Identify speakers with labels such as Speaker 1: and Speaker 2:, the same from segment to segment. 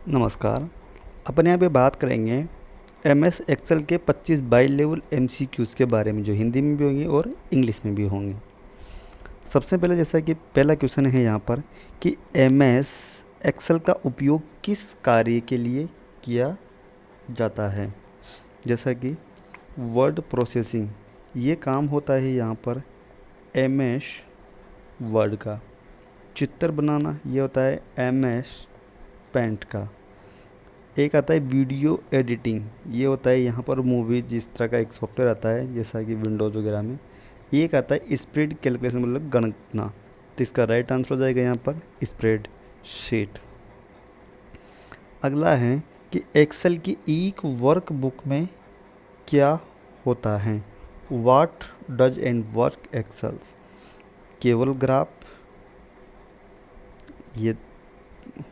Speaker 1: नमस्कार। अपन यहाँ पे बात करेंगे एमएस एक्सेल के 25 बाई लेवल एमसीक्यूज़ के बारे में, जो हिंदी में भी होंगे और इंग्लिश में भी होंगे। सबसे पहले जैसा कि पहला क्वेश्चन है यहाँ पर कि एमएस एक्सेल का उपयोग किस कार्य के लिए किया जाता है। जैसा कि वर्ड प्रोसेसिंग, ये काम होता है यहाँ पर एमएस वर्ड का। चित्र बनाना, ये होता है एमएस पेंट का। एक आता है वीडियो एडिटिंग, ये होता है यहाँ पर मूवी जिस तरह का एक सॉफ्टवेयर आता है जैसा कि विंडोज़ वगैरह में। एक आता है स्प्रेड कैलकुलेशन, मतलब गणना, तो इसका राइट आंसर हो जाएगा यहाँ पर स्प्रेड शीट। अगला है कि एक्सेल की एक वर्कबुक में क्या होता है। What does and work excels. केवल ग्राफ ये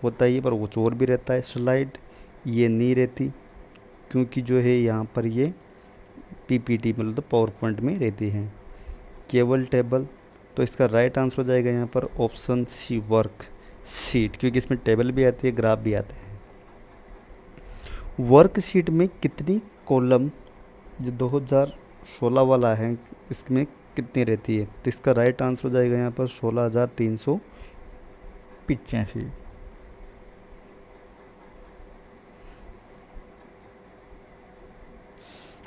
Speaker 1: होता है, पर कुछ और भी रहता है। स्लाइड ये नहीं रहती, क्योंकि जो है यहाँ पर ये पीपीटी मतलब पावर पॉइंट में रहती है। केवल टेबल, तो इसका राइट आंसर हो जाएगा यहाँ पर ऑप्शन सी वर्क शीट, क्योंकि इसमें टेबल भी आती है, ग्राफ भी आते हैं। वर्क शीट में कितनी कॉलम, जो 2016 वाला है, इसमें कितनी रहती है, तो इसका राइट आंसर हो जाएगा यहाँ पर 16,385।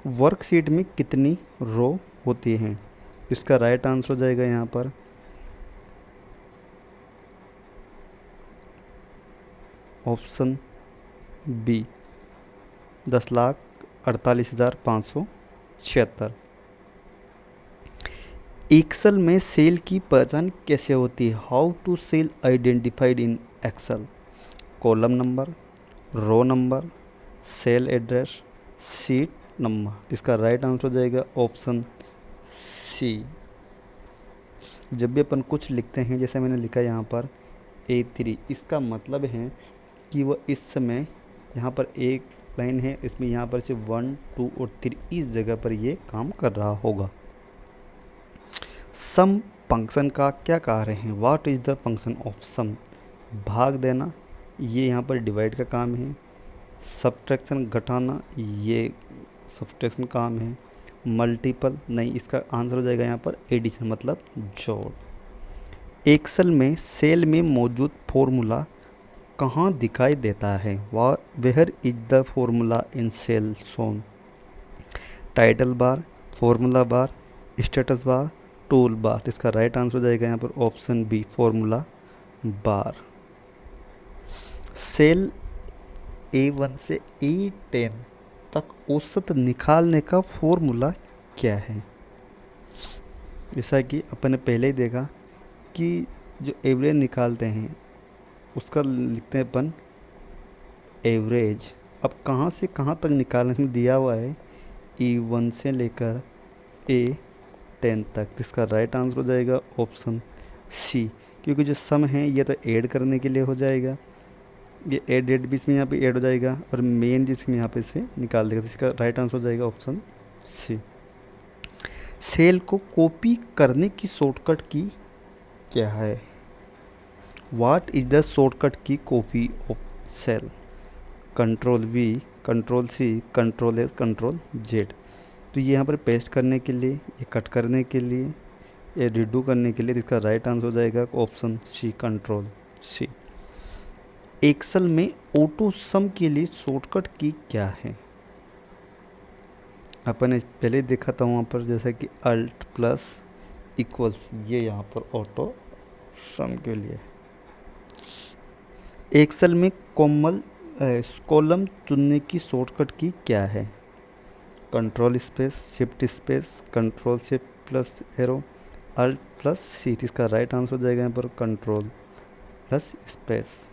Speaker 1: वर्कशीट में कितनी रो होती हैं, इसका राइट आंसर हो जाएगा यहाँ पर ऑप्शन बी 10,48,576। एक्सेल में सेल की पहचान कैसे होती है। How to cell identified in Excel. Column number, row number, cell address, sheet number. इसका राइट आंसर हो जाएगा ऑप्शन सी। जब भी अपन कुछ लिखते हैं, जैसे मैंने लिखा यहाँ पर A3, इसका मतलब है कि वह इस समय यहाँ पर एक लाइन है, इसमें यहाँ पर से 1, 2 और 3 इस जगह पर ये काम कर रहा होगा। सम फंक्शन का क्या कार्य है। What is the function of sum. भाग देना, ये यहाँ पर डिवाइड का काम है। सब्ट्रैक्शन घटाना, ये सब्ट्रैक्शन काम है। मल्टीपल नहीं, इसका आंसर हो जाएगा यहाँ पर एडिशन, मतलब जोड़। एक्सेल में सेल में मौजूद फॉर्मूला कहाँ दिखाई देता है। Where is the formula in cell shown. Title bar, formula bar, status bar, tool bar. इसका राइट आंसर हो जाएगा यहाँ पर option B formula bar. Cell A1 से A10 तक औसत निकालने का फॉर्मूला क्या है। जैसा कि अपन ने पहले ही देखा कि जो एवरेज निकालते हैं उसका लिखते हैं अपन एवरेज। अब कहाँ से कहाँ तक निकालने में दिया हुआ है, E1 से लेकर A10 तक। इसका राइट आंसर हो जाएगा ऑप्शन सी, क्योंकि जो सम है ये तो ऐड करने के लिए हो जाएगा, ये एड डेट भी इसमें यहाँ पे ऐड हो जाएगा, और मेन जिसमें यहाँ पे से निकाल देगा। तो इसका राइट आंसर हो जाएगा ऑप्शन सी। सेल को कॉपी करने की शॉर्टकट की क्या है। What is the shortcut key copy of cell. Control V, control C, control S, control Z। तो ये यहाँ पर पेस्ट करने के लिए, ये कट करने के लिए, ये रिडू करने के लिए। इसका राइट आंसर हो जाएगा option C control C। Excel में ऑटो सम के लिए शॉर्टकट की क्या है। अपन ने पहले देखा था वहाँ पर, जैसा कि अल्ट प्लस इक्वल्स, ये यहाँ पर ऑटो सम के लिए। एक्सेल में कॉलम चुनने की शॉर्टकट की क्या है। Control space, shift space, control shift plus arrow, alt plus C. इसका राइट आंसर हो जाएगा यहाँ पर control plus space.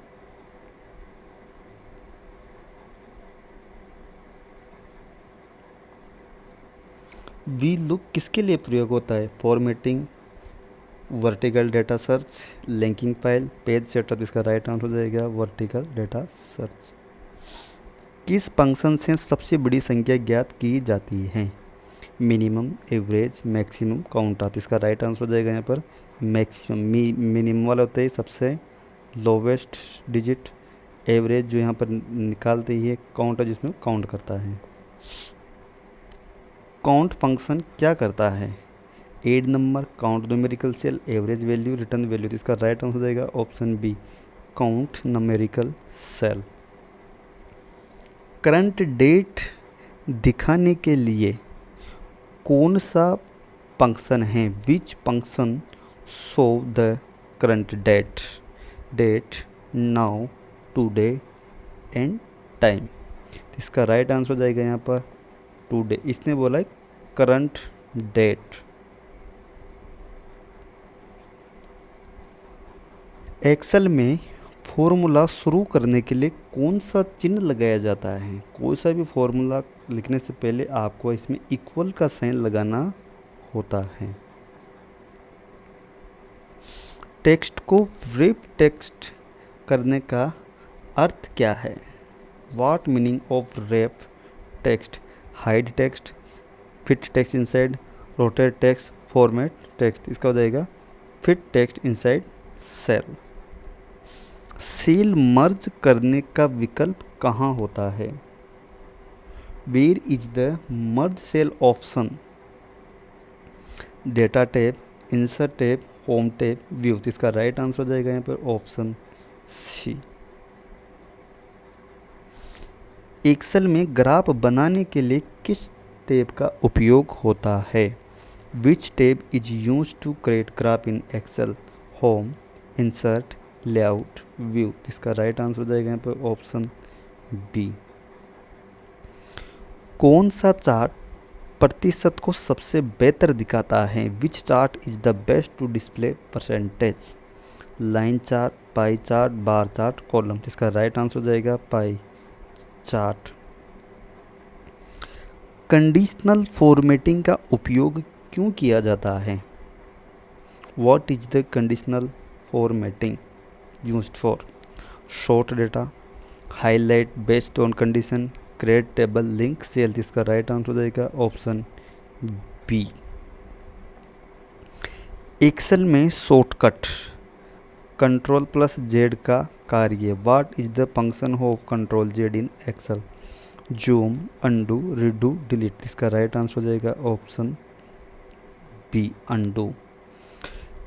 Speaker 1: V look किसके लिए प्रयोग होता है। Formatting, vertical data search, linking file, page setup. इसका राइट आंसर हो जाएगा वर्टिकल डेटा सर्च। किस फंक्शन से सबसे बड़ी संख्या ज्ञात की जाती है। Minimum, average, maximum, count out. इसका राइट आंसर हो जाएगा यहाँ पर मैक्सिमम। मिनिमम वाला होता है सबसे लोवेस्ट डिजिट, एवरेज जो यहाँ पर निकालते ही है, काउंट है जिसमें काउंट करता है। काउंट फंक्शन क्या करता है? Add number, count numerical cell, average value, return value. तो इसका राइट आंसर हो जाएगा option B, count numerical cell. Current date दिखाने के लिए कौन सा फंक्शन है? Which function show the current date now, today and time. इसका राइट आंसर हो जाएगा यहाँ पर टुडे। इसने बोला है करंट डेट। एक्सेल में फॉर्मूला शुरू करने के लिए कौन सा चिन्ह लगाया जाता है? कोई सा भी फॉर्मूला लिखने से पहले आपको इसमें इक्वल का साइन लगाना होता है। टेक्स्ट को व्रैप टेक्स्ट करने का अर्थ क्या है? What meaning of wrap text? Hide text, fit text inside, rotate text, format text. इसका हो जाएगा fit text inside cell. Cell merge करने का विकल्प कहाँ होता है? Where is the merge cell option? Data tab, insert tab, home tab, view. तो इसका राइट आंसर हो जाएगा यहाँ पर ऑप्शन सी। एक्सेल में ग्राफ बनाने के लिए किस टैब का उपयोग होता है? Which tab is use to create graph in Excel? Home, insert, layout, view. इसका राइट आंसर हो जाएगा यहाँ पर ऑप्शन बी। कौन सा चार्ट प्रतिशत को सबसे बेहतर दिखाता है? Which chart is the best to display percentage? Line chart, pie chart, bar chart, column. इसका राइट आंसर हो जाएगा पाई चार्ट। कंडीशनल फॉर्मेटिंग का उपयोग क्यों किया जाता है? What is the conditional formatting used for? Sort data, highlight based on condition, create table, link cell. इसका राइट आंसर हो जाएगा ऑप्शन बी। एक्सेल में शॉर्टकट कंट्रोल प्लस जेड का कार्य। What is the function of control Z in Excel? Zoom, undo, redo, delete. इसका right answer हो जाएगा option B, undo.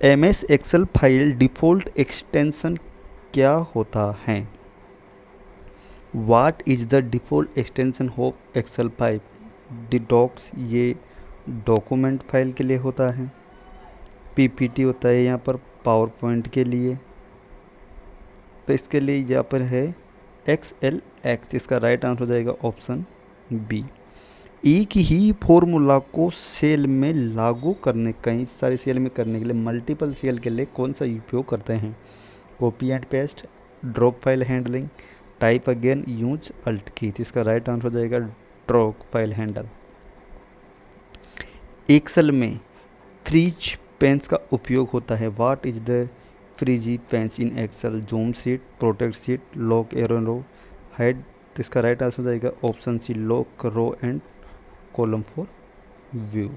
Speaker 1: MS Excel file default extension क्या होता है? What is the default extension of Excel file? Docs, ये document file के लिए होता है। पीपीटी होता है यहाँ पर पावर पॉइंट के लिए। तो इसके लिए यहाँ पर है XLX। इसका राइट आंसर हो जाएगा ऑप्शन बी। एक ही फॉर्मूला को सेल में लागू करने, कई सारे सेल में करने के लिए, मल्टीपल सेल के लिए कौन सा उपयोग करते हैं? Copy and paste, drop file handling, type again, use alt key. इसका राइट आंसर हो जाएगा ड्रॉप फाइल हैंडल। एक्सेल में फ्रीज पेन्स का उपयोग होता है। What is the freeze panes in Excel? Zoom sheet, protect sheet, lock arrow row, hide. इसका right answer हो जाएगा option C, lock row and column for view.